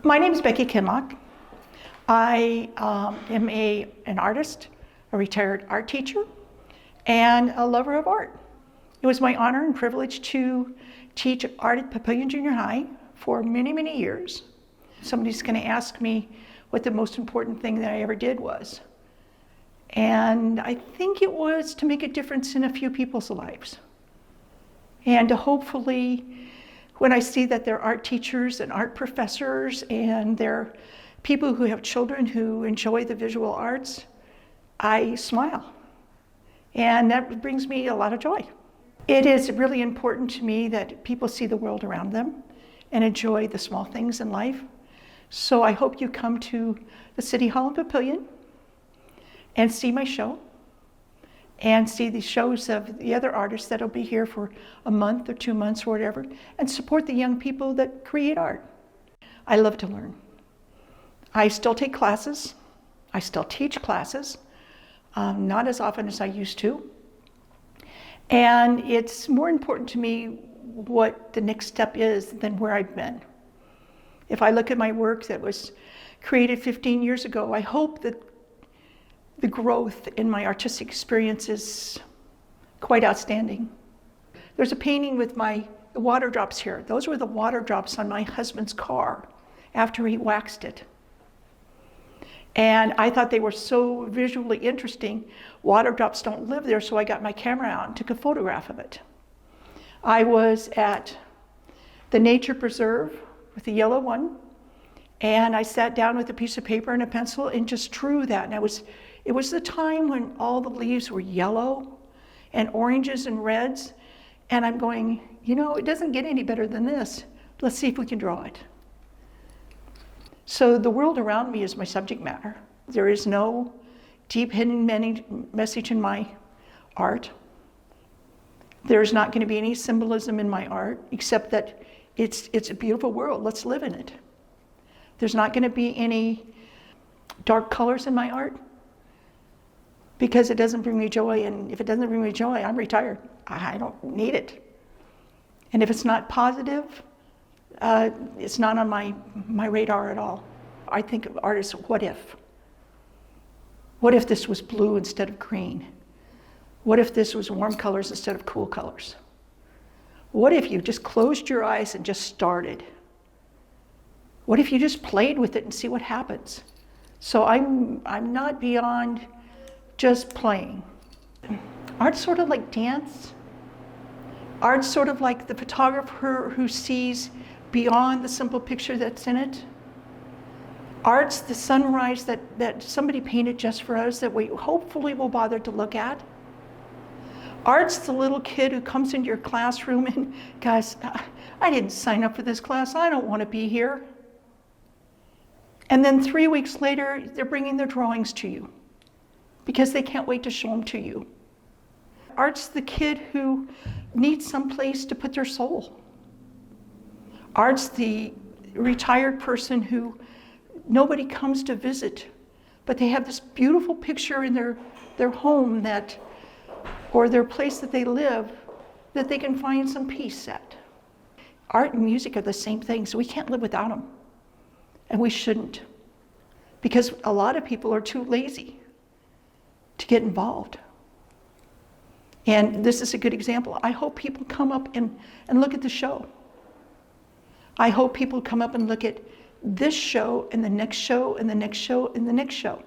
My name is Becky Kinloch. I am an artist, a retired art teacher, and a lover of art. It was my honor and privilege to teach art at Papillion Junior High for many, many years. Somebody's going to ask me what the most important thing that I ever did was. And I think it was to make a difference in a few people's lives. And to hopefully, when I see that they're art teachers and art professors and they're people who have children who enjoy the visual arts, I smile. And that brings me a lot of joy. It is really important to me that people see the world around them and enjoy the small things in life. So I hope you come to the City Hall in Papillion and see my show and see the shows of the other artists that'll be here for a month or 2 months or whatever, and support the young people that create art. I love to learn. I still take classes. I still teach classes, not as often as I used to. And it's more important to me what the next step is than where I've been. If I look at my work that was created 15 years ago, I hope that the growth in my artistic experience is quite outstanding. There's a painting with my water drops here. Those were the water drops on my husband's car after he waxed it. And I thought they were so visually interesting. Water drops don't live there, so I got my camera out and took a photograph of it. I was at the nature preserve with the yellow one, and I sat down with a piece of paper and a pencil and just drew that. And it was the time when all the leaves were yellow and oranges and reds. And I'm going, it doesn't get any better than this. Let's see if we can draw it. So the world around me is my subject matter. There is no deep hidden message in my art. There's not going to be any symbolism in my art, except that it's a beautiful world. Let's live in it. There's not going to be any dark colors in my art, because it doesn't bring me joy, and if it doesn't bring me joy, I'm retired. I don't need it. And if it's not positive, it's not on my radar at all. I think of art as what if? What if this was blue instead of green? What if this was warm colors instead of cool colors? What if you just closed your eyes and just started? What if you just played with it and see what happens? So I'm not beyond just playing. Art's sort of like dance. Art's sort of like the photographer who sees beyond the simple picture that's in it. Art's the sunrise that somebody painted just for us that we hopefully will bother to look at. Art's the little kid who comes into your classroom and goes, I didn't sign up for this class, I don't want to be here. And then 3 weeks later, they're bringing their drawings to you because they can't wait to show them to you. Art's the kid who needs some place to put their soul. Art's the retired person who nobody comes to visit, but they have this beautiful picture in their home or their place that they live that they can find some peace at. Art and music are the same thing, so we can't live without them. And we shouldn't, because a lot of people are too lazy to get involved. And this is a good example. I hope people come up and look at the show. I hope people come up and look at this show and the next show and the next show and the next show.